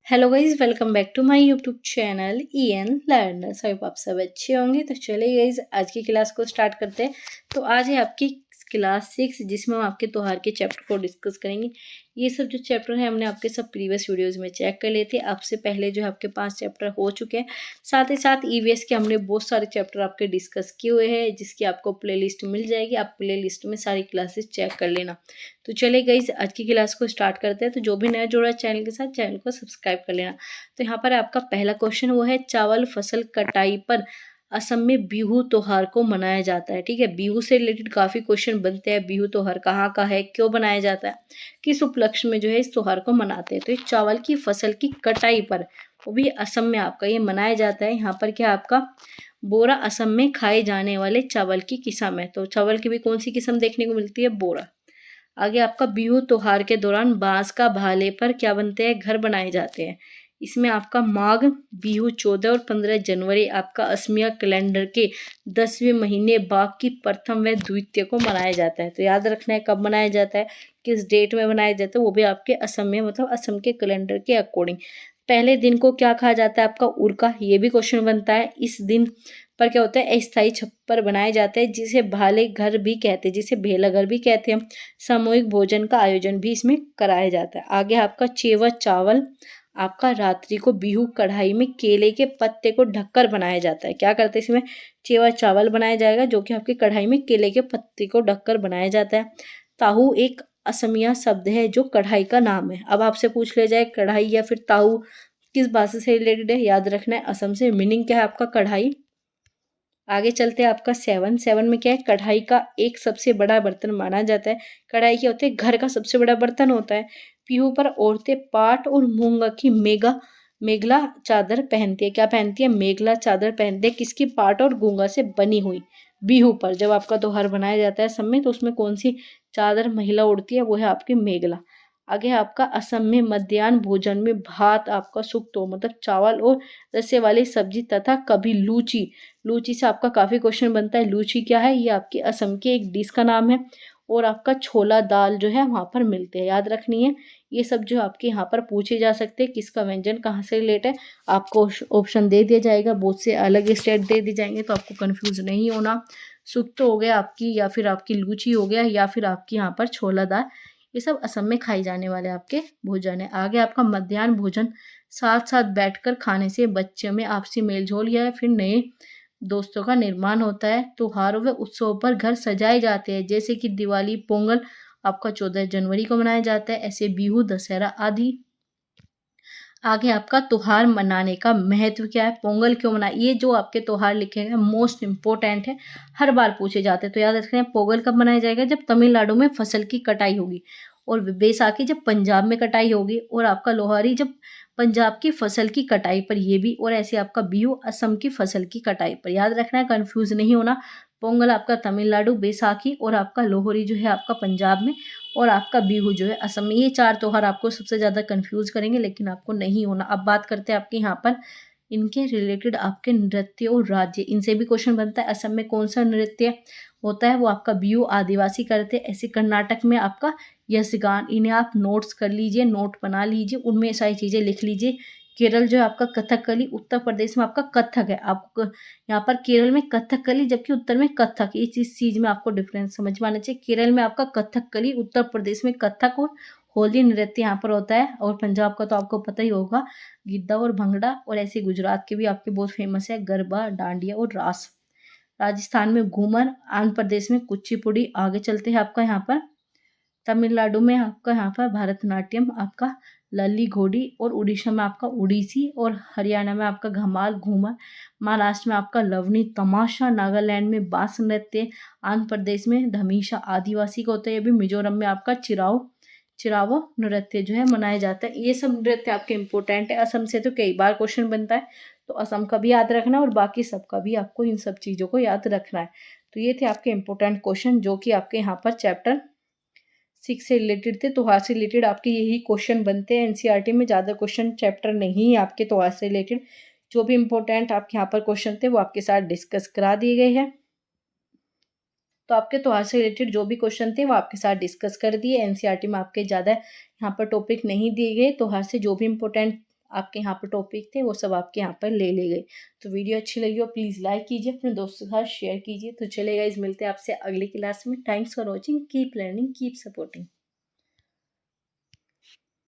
Hello guys, welcome back to my YouTube channel EN learners. Hope आप सब अच्छे होंगे। तो चलिए गाइज, आज की क्लास को स्टार्ट करते हैं। तो आज है आपकी क्लास 6, जिसमें हम आपके त्योहार के चैप्टर को डिस्कस करेंगे। ये सब जो चैप्टर है हमने आपके सब प्रीवियस वीडियोस में चेक कर लिए थे। आपसे पहले जो है आपके 5 चैप्टर हो चुके हैं। साथ ही साथ ईवीएस के हमने बहुत सारे चैप्टर आपके डिस्कस किए हुए हैं, जिसकी आपको प्लेलिस्ट मिल जाएगी। आप प्लेलिस्ट में सारी क्लासेस चेक कर लेना। तो चलिए गाइस, आज की क्लास को स्टार्ट करते हैं। तो जो भी नया जुड़ा है चैनल के साथ, चैनल को सब्सक्राइब कर लेना। तो यहाँ पर आपका पहला क्वेश्चन वो है, चावल फसल कटाई पर असम में बिहू त्योहार को मनाया जाता है। ठीक है, बिहू से रिलेटेड काफी क्वेश्चन बनते हैं। बिहू त्योहार कहाँ का है, क्यों बनाया जाता है, किस उपलक्ष्य में जो है इस त्योहार को मनाते हैं। तो ये चावल की फसल की कटाई पर, वो भी असम में आपका ये मनाया जाता है। यहाँ पर क्या आपका बोरा असम में खाए जाने वाले चावल की किस्म है। तो चावल की भी कौन सी किस्म देखने को मिलती है, बोरा। आगे आपका बिहू त्योहार के दौरान बांस का भाले पर क्या बनते हैं, घर बनाए जाते हैं। इसमें आपका माघ बिहू 14 और 15 जनवरी आपका असमिया कैलेंडर के 10वें महीने बाघ की प्रथम व द्वितीय को मनाया जाता है। तो याद रखना है कब मनाया जाता है, किस डेट में मनाया जाता है, वो भी आपके असम में, मतलब असम के कैलेंडर के अकॉर्डिंग। पहले दिन को क्या कहा जाता है, आपका उरका। ये भी क्वेश्चन बनता है। इस दिन पर क्या होता है, अस्थायी छप्पर बनाए जाते हैं, जिसे भाले घर भी कहते हैं, जिसे भेला घर भी कहते हैं। सामूहिक भोजन का आयोजन भी इसमें कराया जाता है। आगे आपका चेवा चावल आपका रात्रि को बिहू कढ़ाई में केले के पत्ते को ढककर बनाया जाता है। क्या करते हैं इसमें, चेवा चावल बनाया जाएगा, जो कि आपकी कढ़ाई में केले के पत्ते को ढककर बनाया जाता है। ताहू एक असमिया शब्द है जो कढ़ाई का नाम है। अब आपसे पूछ लिया जाए कढ़ाई या फिर ताहू किस भाषा से रिलेटेड है, याद रखना है असम से। मीनिंग क्या है आपका, कढ़ाई। आगे चलते हैं आपका 7 में क्या है, कढ़ाई का एक सबसे बड़ा बर्तन माना जाता है। कढ़ाई क्या होते हैं, घर का सबसे बड़ा बर्तन होता है। पीहू पर औरतें पाट और मूंगा की मेघला चादर पहनती है। क्या पहनती है, मेघला चादर पहनती है। किसकी, पाट और गूंगा से बनी हुई। बिहू पर जब आपका त्योहार बनाया जाता है सब में, तो उसमें कौन सी चादर महिला उड़ती है, वो है आपकी मेघला। आगे आपका असम में मध्याह्न भोजन में भात आपका सुक्तो, मतलब चावल और रसे वाली सब्जी, तथा कभी लूची। लूची से आपका काफी क्वेश्चन बनता है। लूची क्या है, ये आपके असम के एक डिश का नाम है। और आपका छोला दाल जो है वहां पर मिलते हैं, याद रखनी है। ये सब जो आपके यहाँ पर पूछे जा सकते हैं, किसका व्यंजन कहाँ से रिलेट है। आपको ऑप्शन दे दिया जाएगा, बहुत से अलग स्टेट दे दिए जाएंगे, तो आपको कंफ्यूज नहीं होना। सुक्तो हो गया आपकी, या फिर आपकी लूची हो गया, या फिर आपकी यहाँ पर छोला दाल। ये सब असम में खाई जाने वाले आपके भोजन है। आगे आपका मध्याह्न भोजन साथ साथ बैठकर खाने से बच्चों में आपसी मेलजोल या फिर नए दोस्तों का निर्माण होता है। त्योहारों व उत्सव पर घर सजाए जाते हैं, जैसे कि दिवाली, पोंगल आपका 14 जनवरी को मनाया जाता है। ऐसे बिहू, दशहरा आदि। आगे आपका त्योहार मनाने का महत्व क्या है, पोंगल क्यों मना, ये जो आपके त्योहार लिखे हैं मोस्ट इंपोर्टेंट है, हर बार पूछे जाते हैं। तो याद रखना है, पोंगल कब मनाया जाएगा, जब तमिलनाडु में फसल की कटाई होगी। और बैसाखी जब पंजाब में कटाई होगी। और आपका लोहड़ी जब पंजाब की फसल की कटाई पर, ये भी। और ऐसे आपका बिहू असम की फसल की कटाई पर। याद रखना है, कंफ्यूज नहीं होना। पोंगल आपका तमिलनाडु, बैसाखी और आपका लोहड़ी जो है आपका पंजाब में, और आपका बिहू जो है असम में। ये 4 त्योहार आपको सबसे ज़्यादा कंफ्यूज करेंगे, लेकिन आपको नहीं होना। अब बात करते हैं आपके यहाँ पर इनके रिलेटेड आपके नृत्य और राज्य, इनसे भी क्वेश्चन बनता है। असम में कौन सा नृत्य होता है, वो आपका बिहू आदिवासी करते हैं। ऐसे कर्नाटक में आपका यक्षगान, इन्हें आप नोट्स कर लीजिए, नोट बना लीजिए, उनमें सारी चीज़ें लिख लीजिए। केरल जो है आपका कथकली, उत्तर प्रदेश में आपका कथक है। आपको यहाँ पर केरल में कथकली, जबकि उत्तर में कथक। इस चीज में आपको डिफरेंस समझ में आना चाहिए। केरल में आपका कथकली, उत्तर प्रदेश में कथक और होली नृत्य यहाँ पर होता है। और पंजाब का तो आपको पता ही होगा, गिद्दा और भंगड़ा। और ऐसे गुजरात के भी आपके बहुत फेमस है, गरबा, डांडिया और रास। राजस्थान में घूमर, आंध्र प्रदेश में कुचिपुड़ी। आगे चलते हैं आपका यहाँ पर तमिलनाडु में आपका यहाँ पर भरतनाट्यम, आपका लल्ली घोड़ी। और उड़ीसा में आपका उड़ीसी। और हरियाणा में आपका घमाल, घूमर। महाराष्ट्र में आपका लवनी, तमाशा। नागालैंड में बांस नृत्य। आंध्र प्रदेश में धमीशा आदिवासी का होता है। ये भी मिजोरम में आपका चिरावो नृत्य जो है मनाया जाता है। ये सब नृत्य आपके इंपॉर्टेंट है। असम से तो कई बार क्वेश्चन बनता है, तो असम का भी याद रखना और बाकी सबका भी आपको इन सब चीज़ों को याद रखना है। तो ये थे आपके इंपॉर्टेंट क्वेश्चन, जो कि आपके यहाँ पर चैप्टर 6 से रिलेटेड थे। त्योहार से रिलेटेड आपके यही क्वेश्चन बनते हैं। एनसीईआरटी में ज़्यादा क्वेश्चन चैप्टर नहीं है आपके त्योहार से रिलेटेड। जो भी इंपॉर्टेंट आपके यहाँ पर क्वेश्चन थे वो आपके साथ डिस्कस करा दिए गए हैं। तो आपके त्योहार से रिलेटेड जो भी क्वेश्चन थे वो आपके साथ डिस्कस कर दिए। एनसीईआरटी में आपके ज़्यादा यहाँ पर टॉपिक नहीं दिए गए। त्योहार से जो भी इंपॉर्टेंट आपके यहाँ पर टॉपिक थे वो सब आपके यहाँ पर ले ले गए। तो वीडियो अच्छी लगी हो प्लीज़ लाइक कीजिए, अपने दोस्तों के साथ शेयर कीजिए। तो चलिए गाइस मिलते हैं आपसे अगली क्लास में। Thanks for watching, keep learning, keep supporting.